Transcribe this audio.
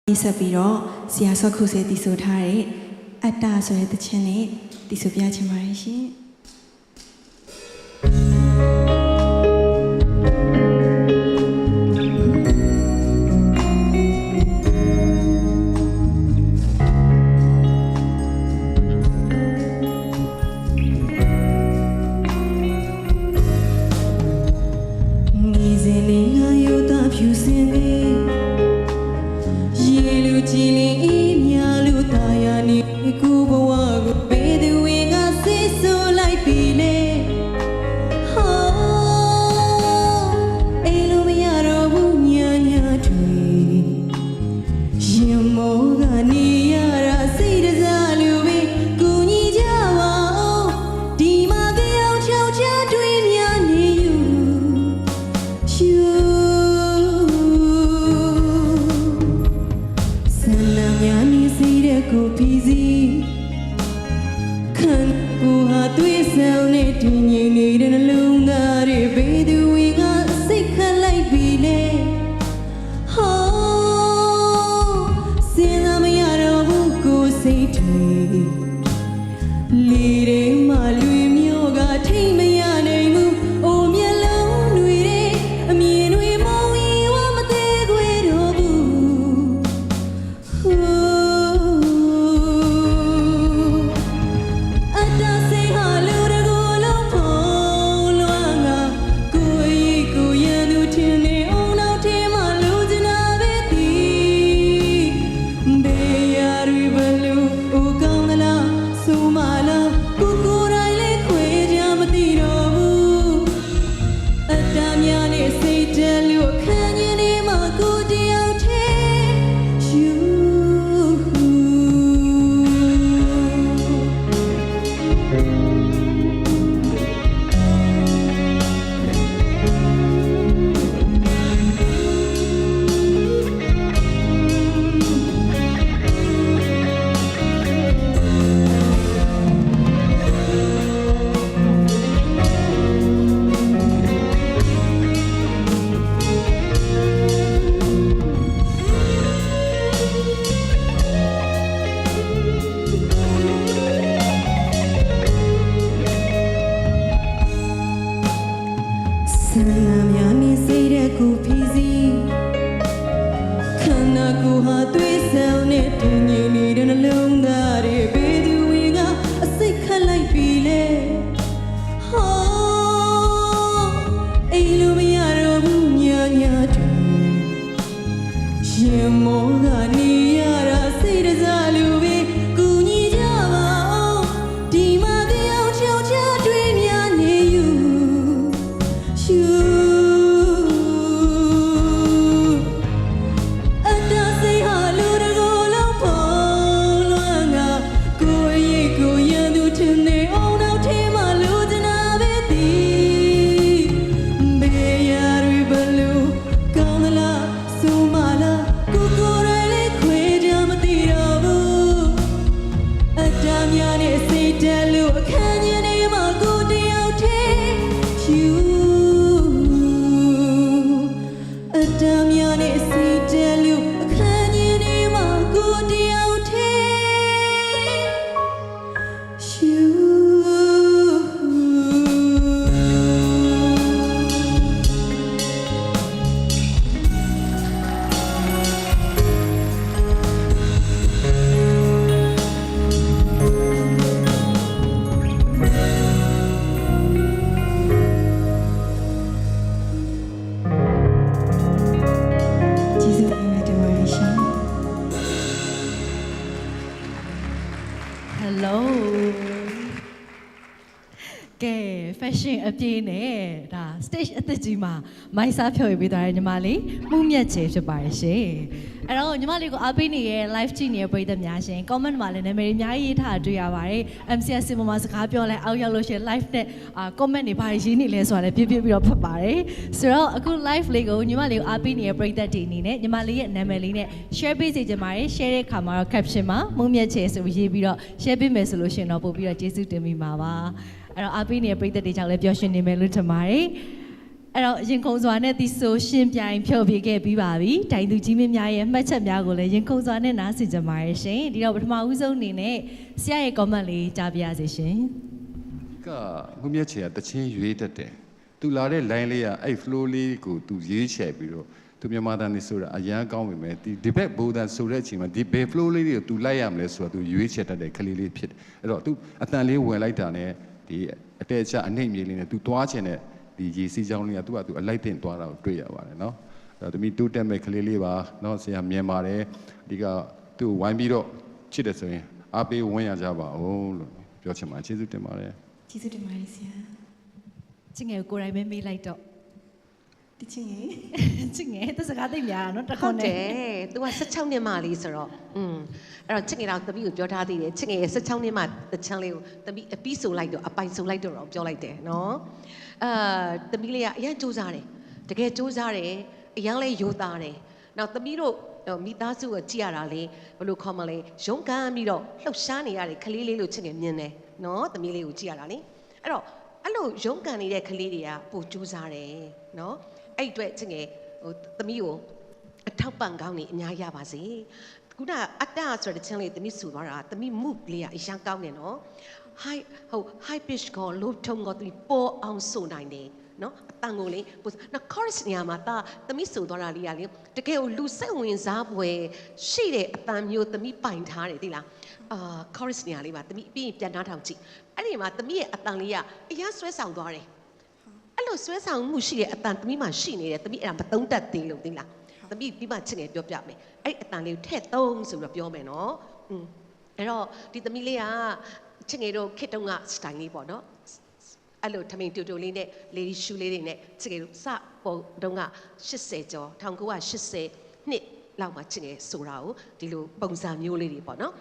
ဆက်ပြီးတော့ဆရာဆော့ခုစေတီဆိုထားတဲ့အတ္တဆိုတဲ့သချင်းနဲ့တီဆိုပြချင်ပါတယ်ရှင်fashion အပြည့်နဲ့ဒါ stage အသစ်ကြီးမှာမိုင်းစားဖြော်ပြပေးသွားတဲ့ညီမလေးမှုမြတ်ချေဖြစ်ပါတယ်ရှင်အဲ့တော့ညီမလေးကိုအားပေးနေတဲ့ live ကြည့်နေတဲ့ပရိသတ်များရှင် comment မှာလည်းနာမည်အများကြီးရေးထားတွေ့ရပါတယ် MCS စင်ပေါ်မှာစကားပြောလဲအောက်ရောက်လို့ရှင် live နဲ့comment တွေဘာရေးနေလဲဆိုတာလည်းပြပြပြီးတော့ဖတ်ပါတယ်ဆိုတော့အခု live လေးကိုညီမလေးကိုအားပေးနေတဲ့ပရိသတ်တွေအနေနဲ့ညီမလေးရဲ့နာမည်လေးနဲ့ share ပေးစေချင်ပါတယ် share တဲ့အခါမှာတော့ caption မှာမှုမြတ်ချေဆိုရေးပြီးတော့ share ပေးမယ်ဆိုလို့ရှင်တော့ပို့ပြီးတော့ကျေးဇူးတင်မိပါပါအဲ့တော့အားပေးနေတဲ့ပရိသတ်တွေကြောင့်လည်းပျော်ရွှင်နေမယ်လို့ထင်ပါတယ် အဲ့တော့ရင်ခုန်စွာနဲ့ဒီဆိုရှင်ပြိုင်ဖြောပြခဲ့ပြီးပါပြီ။တိုင်သူကြီးမင်းများရဲ့မှတ်ချက်များကိုလည်းရင်ခုန်စွာနဲ့နားဆင်ကြပါရရှင်။ဒီတော့ပထမဦးဆုံးအနေနဲ့ဆရာရဲ့ comment လေးကြားပြရစီရှင်။ ကမှုမြက်ချေကတချင်းရွေးတတ်တယ်သူလာတဲ့ line လေးကအဲ့ flow လေးကိုသူရေးချယ်ပြီးတော့သူမြန်မာတန်နေဆိုတာအရန်ကောင်းပြီမဲ့ဒီဘက်ဘိုးတန်ဆိုတဲ့အချိန်မှာဒီဘယ် flow လေးတွေကိုသူလိုက်ရမလဲဆိုတော့သူရွေးချယ်တတ်တဲ့ကလေးလေးဖြစ်တယ်အဲ့တော့သူအတန်လေးဝင်လိုက်တာနဲ့ဒီအတဲချအနှိမ့်မြေလေးနဲ့သူသွားချင်တဲ့ဒီရေစီးချောင်းလေးကသူကသူအလိုက်တင်သွားတာကိုတွေ့ရပါတယ်နော်အဲ့တော့တမီတိုးတက်မဲ့ကလေးလေးပါနော်ဆရာမြင်ပါတယ်ဒီကသူ့ဝိုင်းပြီးတော့ချစ်တယ်ဆိုရင်အားပေးဝင်ရကြပါဦးလို့ပြောချင်ပါတယ်ကျေးဇူးတင်ပါတယ် ကျေးဇူးတင်ပါတယ်ဆရာ ချစ်ငယ်ကိုယ်တိုင်ပဲမေးလိုက်တော့ တချင်းကြီး ချစ်ငယ်သက်စကားသိများနော်တ ဟု ခွန် တ်တ နဲ့ ယ်။ तू က16နှစ်မှလေးဆိုတော့အဲ့တော့ချစ်ငယ်တော့တပီကိုပြောထားသေးတယ်ချစ်ငယ်ရဲ့16နှစ်မှတချမ်းလေးကိုတပီအပီးဆိုလိုက်တော့အပိုင်ဆိုလိုက်တော့ပြောလိုက်တယ်နော်တပီလေးကအရင်စူးစားတယ်တကယ်စူးစားတယ်အရင်လေးရိုးသားတယ်နောက်တပီတို့မိသားစုကိုကြည့်ရတာလေဘယ်လိုခေါ်မလဲရုံးကန်ပြီးတော့လှုပ်ရှားနေရတဲ့ကလေးလေးလို့ချစ်ငယ်မြင်တယ်နော်တမီလေးကိုကြည့်ရတာလေအဲ့တော့အဲ့လိုရုံးကန်နေတဲ့ကလေးတွေကပိုစူးစားတယ်နော်အဲ့အတွက်ချစ်ငယ်သမီးကိုအထောက်ပံ့ကောင်းနေအများရပါစေခုနအတ္တဆိုတဲ့ချင်းလေးသမီးဆူသွားတာသမီးမှုလေးကအရန်ကောင်းတယ်နော် high pitch ကို low tone ကိုသမီးပေါ်အောင်ဆိုနိုင်တယ်နော်အတန်ကိုလေနော် chorus နေရာမှာသမီးဆူသွားတာလေးကလေတကယ်ကိုလူစိတ်ဝင်စားပွဲရှိတဲ့အတန်မျိုးသမီးပိုင်ထားတယ်သိလားchorus နေရာလေးပါသမီးပြီးရင်ပြန်နှားထောင်ကြည့်အဲ့ဒီမှာသမီးရဲ့အတန်လေးကအရန်ဆွဲဆောင်သွားတယ်အဲ့လိုဆွဲဆောင်မှုရှိတဲ့အတန်သမီးမှရှိနေတယ်သမီးအဲ့ဒါမသုံးတတ်သေးလို့သိလားသမီးပြီးမှချစ်ငယ်ပြောပြမယ်အဲ့အတန်လေးကိုထည့်သုံးဆိုပြီးတော့ပြောမယ်နော်အဲ့တော့ဒီသမီးလေးကချစ်ငယ်တို့ခေတ္တုံးကစတိုင်လေးပေါ့နော်အဲ့လိုထမင်းတူတူလေးနဲ့လေဒီရှူလေးတွေနဲ့ချစ်ငယ်တို့စပေါ်တုန်းက80ကျော်1980နှစ်လောက်မှချစ်ငယ်ဆိုတာကိုဒီလိုပုံစံမျိုးလေးတွေပေါ့နော်